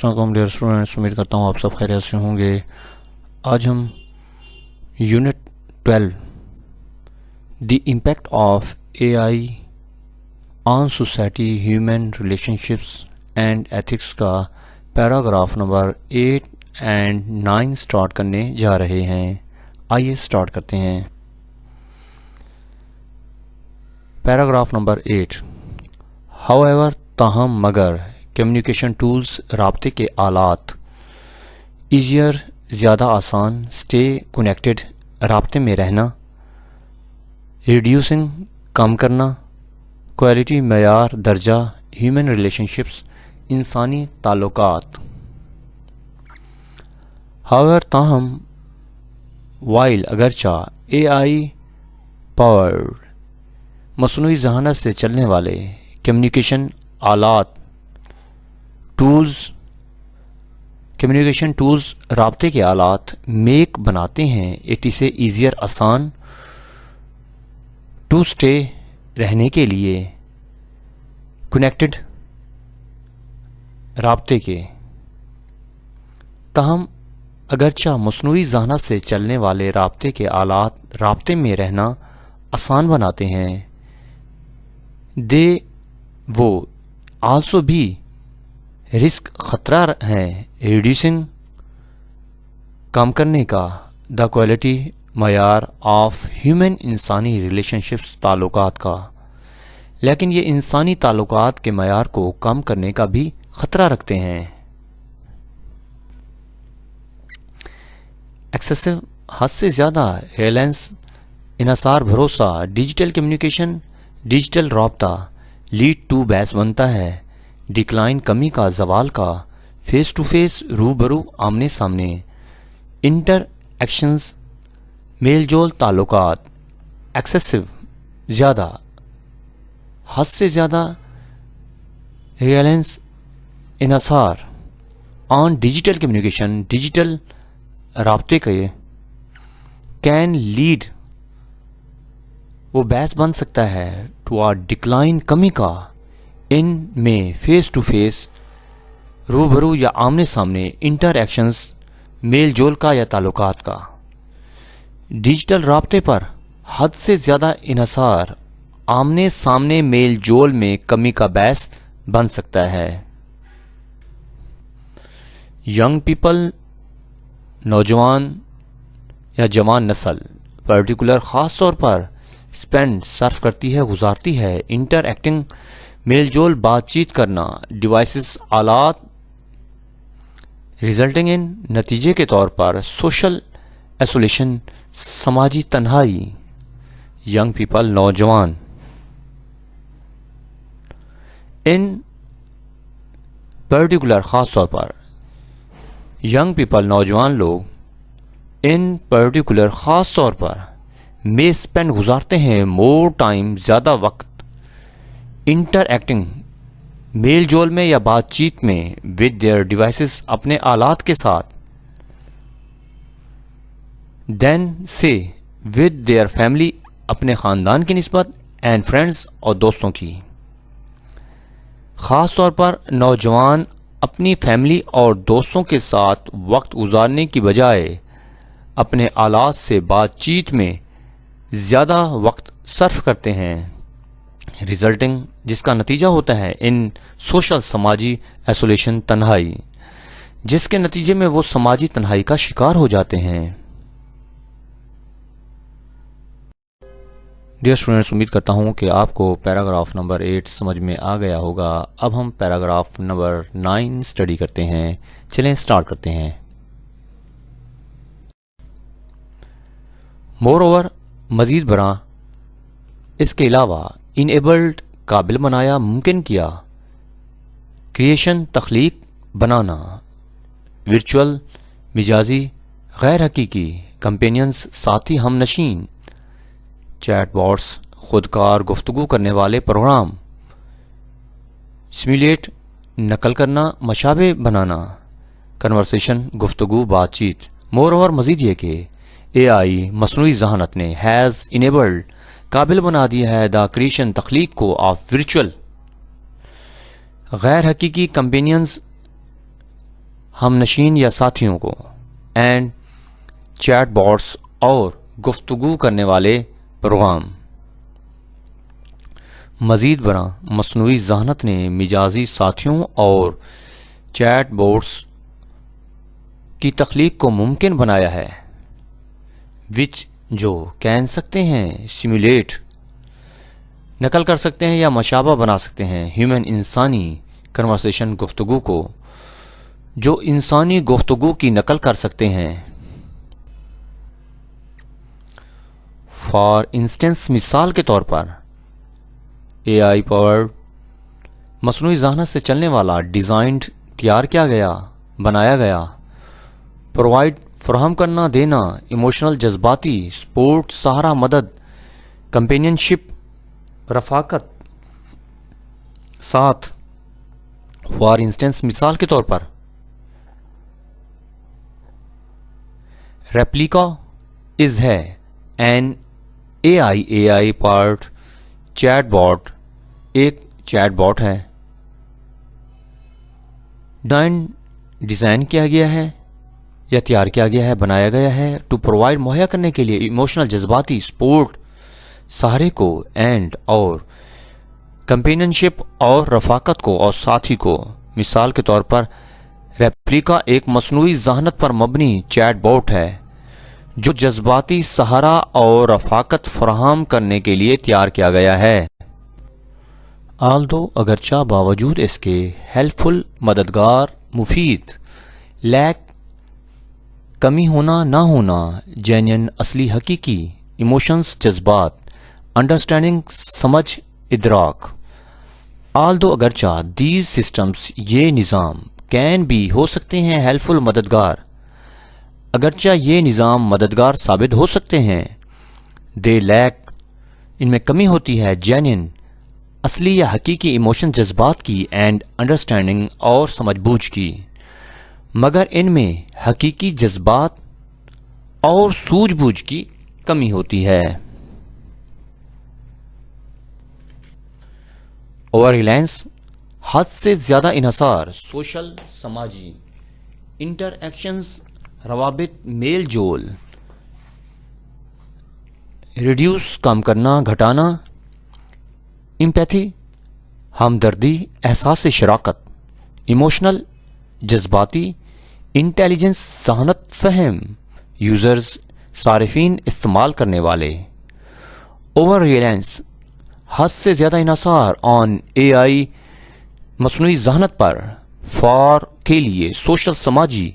السلام علیکم dear students, امید کرتا ہوں آپ سب خیریت سے ہوں گے۔ آج ہم unit 12 the impact of a I on society, human relation ships and ethics کا پیراگراف نمبر 8 اینڈ 9 سٹارٹ کرنے جا رہے ہیں۔ آئیے سٹارٹ کرتے ہیں۔ Paragraph number 8۔ However، تاہم مگر کمیونیکیشن ٹولز رابطے کے آلات ایزیئر زیادہ آسان، اسٹے کنیکٹڈ رابطے میں رہنا، ریڈیوسنگ کم کرنا، کوالٹی معیار درجہ، ہیومن ریلیشن شپس انسانی تعلقات۔ However، تاہم، وائل اگرچہ اے آئی پاورڈ مصنوعی ذہانت سے چلنے والے کمیونیکیشن آلات کمیونیکیشن ٹولز رابطے کے آلات میک بناتے ہیں اٹ اسے ایزیئر آسان ٹو اسٹے رہنے کے لیے کنیکٹڈ رابطے کے۔ تاہم اگرچہ مصنوعی ذہانت سے چلنے والے رابطے کے آلات رابطے میں رہنا آسان بناتے ہیں، وہ آلسو بھی رسک خطرہ ہیں ریڈیوسنگ کم کرنے کا، دا کوالٹی معیار آف ہیومن انسانی ریلیشن شپس تعلقات کا، لیکن یہ انسانی تعلقات کے معیار کو کم کرنے کا بھی خطرہ رکھتے ہیں۔ ایکسیسو حد سے زیادہ ریلائنس، انحصار بھروسہ، ڈیجیٹل کمیونیکیشن، ڈیجیٹل رابطہ لیڈ ٹو بحث بنتا ہے، ڈکلائن کمی کا، زوال کا، فیس ٹو فیس روبرو آمنے سامنے، انٹر ایکشنز میل جول تعلقات۔ ایکسیسو زیادہ، حد سے زیادہ ریلائنس، انحصار، آن ڈیجیٹل کمیونیکیشن ڈیجیٹل رابطے کے، کین لیڈ وہ بحث بن سکتا ہے، ٹو آ ڈکلائن کمی کا، ان میں فیس ٹو فیس روبرو یا آمنے سامنے، انٹر ایکشنز میل جول کا یا تعلقات کا۔ ڈیجیٹل رابطے پر حد سے زیادہ انحصار آمنے سامنے میل جول میں کمی کا باعث بن سکتا ہے۔ ینگ پیپل، نوجوان یا جوان نسل پرٹیکولر خاص طور پر اسپینڈ صرف کرتی ہے، گزارتی ہے، انٹر ایکٹنگ میل جول بات چیت کرنا، ڈیوائسز آلات، ریزلٹنگ ان نتیجے کے طور پر سوشل ایسولیشن سماجی تنہائی۔ ینگ پیپل، نوجوان، ان پرٹیکولر خاص طور پر، ینگ پیپل نوجوان لوگ، ان پرٹیکولر خاص طور پر، میں اسپینڈ گزارتے ہیں، مور ٹائم زیادہ وقت، انٹر ایکٹنگ میل جول میں یا بات چیت میں، ود دیئر ڈیوائسز اپنے آلات کے ساتھ، دین سے ود دیئر فیملی اپنے خاندان کی نسبت، اینڈ فرینڈز اور دوستوں کی۔ خاص طور پر نوجوان اپنی فیملی اور دوستوں کے ساتھ وقت گزارنے کی بجائے اپنے آلات سے بات چیت میں زیادہ وقت صرف کرتے ہیں، ریزلٹنگ جس کا نتیجہ ہوتا ہے ان سوشل سماجی ایسولیشن تنہائی، جس کے نتیجے میں وہ سماجی تنہائی کا شکار ہو جاتے ہیں۔ ڈیئر اسٹوڈنٹس، امید کرتا ہوں کہ آپ کو پیراگراف نمبر 8 سمجھ میں آ گیا ہوگا۔ اب ہم پیراگراف نمبر 9 اسٹڈی کرتے ہیں۔ چلیں سٹارٹ کرتے ہیں۔ مور اوور، مزید برآں، اس کے علاوہ، انیبلڈ قابل بنایا، ممکن کیا، کریشن تخلیق، بنانا، ورچوئل مجازی، غیر حقیقی، کمپینینز ساتھی، ہم نشین، چیٹ باٹس خودکار گفتگو کرنے والے پروگرام، سیمولیٹ نقل کرنا، مشابہ بنانا، کنورسیشن گفتگو بات چیت۔ مور اوور، مزید یہ کہ اے آئی مصنوعی ذہانت نے ہیز انیبلڈ قابل بنا دیا ہے دا کریشن تخلیق کو آف ورچوئل غیر حقیقی کمپینینز ہم نشین یا ساتھیوں کو، اینڈ چیٹ باٹس اور گفتگو کرنے والے پروگرام۔ مزید برآں مصنوعی ذہانت نے مجازی ساتھیوں اور چیٹ باٹس کی تخلیق کو ممکن بنایا ہے، وچ جو کہہ سکتے ہیں سیمولیٹ، نقل کر سکتے ہیں یا مشابہ بنا سکتے ہیں ہیومن انسانی کنورسیشن گفتگو کو، جو انسانی گفتگو کی نقل کر سکتے ہیں۔ فار انسٹنس، مثال کے طور پر اے آئی پاورڈ مصنوعی ذہانت سے چلنے والا، ڈیزائنڈ تیار کیا گیا، بنایا گیا، پرووائڈ فراہم کرنا، دینا، ایموشنل جذباتی سپورٹ، سہارا، مدد، کمپینین شپ، رفاقت، ساتھ۔ فار انسٹنس، مثال کے طور پر ریپلیکا از ہے an A I part chatbot, ایک چیٹ باٹ ہے، ڈیزائن کیا گیا ہے یا تیار کیا گیا ہے، بنایا گیا ہے ٹو پرووائڈ، مہیا کرنے کے لیے، ایموشنل جذباتی سپورٹ، سہارے کو، اینڈ اور کمپینین شپ اور رفاقت کو اور ساتھی کو۔ مثال کے طور پر ریپلیکا ایک مصنوعی ذہانت پر مبنی چیٹ باٹ ہے جو جذباتی سہارا اور رفاقت فراہم کرنے کے لیے تیار کیا گیا ہے۔ آلدو، اگرچہ باوجود اس کے ہیلپ فل، مددگار، مفید، لیک، کمی ہونا، نہ ہونا، جینین، اصلی، حقیقی، ایموشنز، جذبات، انڈرسٹینڈنگ، سمجھ، ادراک۔ آلدو، اگرچہ دیز سسٹمز، یہ نظام، کین بھی، ہو سکتے ہیں، ہیلپ فل، مددگار، اگرچہ یہ نظام مددگار ثابت ہو سکتے ہیں، دے لیک، ان میں کمی ہوتی ہے، جینین، اصلی یا حقیقی، ایموشن، جذبات کی، اینڈ انڈرسٹینڈنگ، اور سمجھ بوجھ کی، مگر ان میں حقیقی جذبات اور سوجھ بوجھ کی کمی ہوتی ہے۔ اوور ریلائنس، حد سے زیادہ انحصار، سوشل، سماجی، انٹر ایکشنز، روابط، میل جول، ریڈیوس، کم کرنا، گھٹانا، امپیتھی، ہمدردی، احساس شراکت، ایموشنل، جذباتی، انٹیلیجنس، ذہانت، فہم، یوزرز، صارفین، استعمال کرنے والے۔ اوور ریلائنس، حد سے زیادہ انحصار، آن اے آئی، مصنوعی ذہانت پر، فار، کے لیے، سوشل، سماجی،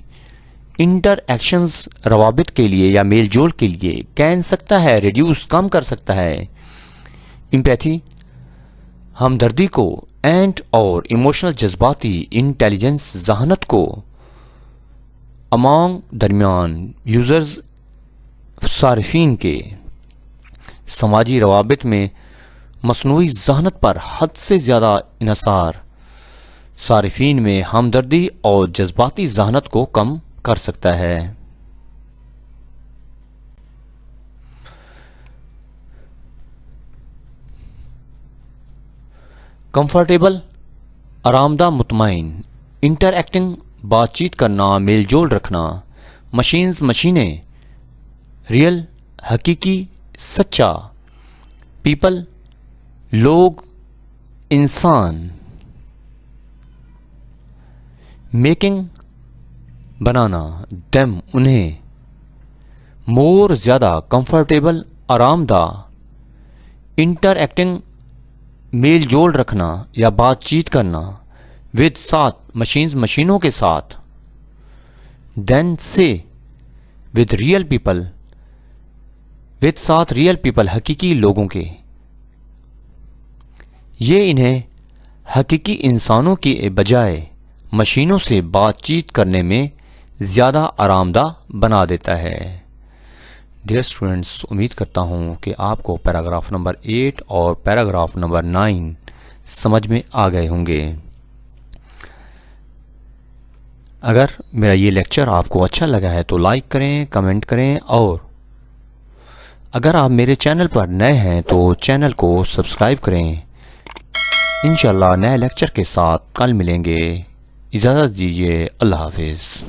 انٹر ایکشنز، روابط کے لیے یا میل جول کے لیے، کین، سکتا ہے، ریڈیوس، کم کر سکتا ہے، امپیتھی، ہمدردی کو، اینڈ اور ایموشنل، جذباتی، انٹیلیجنس، ذہانت کو، امانگ، درمیان، یوزرز، صارفین کے، سماجی روابط میں مصنوعی ذہانت پر حد سے زیادہ انحصار، صارفین میں ہمدردی اور جذباتی ذہانت کو کم کر سکتا ہے۔ کمفرٹیبل، آرام دہ، مطمئن، انٹر ایکٹنگ، بات چیت کرنا، میل جول رکھنا، مشینز، مشینیں، ریئل، حقیقی، سچا، پیپل، لوگ، انسان، میکنگ، بنانا، ڈیم، انہیں، مور، زیادہ، کمفرٹیبل، آرام دہ، انٹر ایکٹنگ، میل جول رکھنا یا بات چیت کرنا، ود، ساتھ، مشینز، مشینوں کے ساتھ، دین، سے، ود ریئل پیپل، ود، ساتھ، ریئل پیپل، حقیقی لوگوں کے، یہ انہیں حقیقی انسانوں کی بجائے مشینوں سے بات چیت کرنے میں زیادہ آرام دہ بنا دیتا ہے۔ ڈیئر اسٹوڈنٹس، امید کرتا ہوں کہ آپ کو پیراگراف نمبر 8 اور پیراگراف نمبر 9 سمجھ میں آ گئے ہوں گے۔ اگر میرا یہ لیکچر آپ کو اچھا لگا ہے تو لائک کریں، کمنٹ کریں، اور اگر آپ میرے چینل پر نئے ہیں تو چینل کو سبسکرائب کریں۔ انشاءاللہ نئے لیکچر کے ساتھ کل ملیں گے۔ اجازت دیجیے، اللہ حافظ.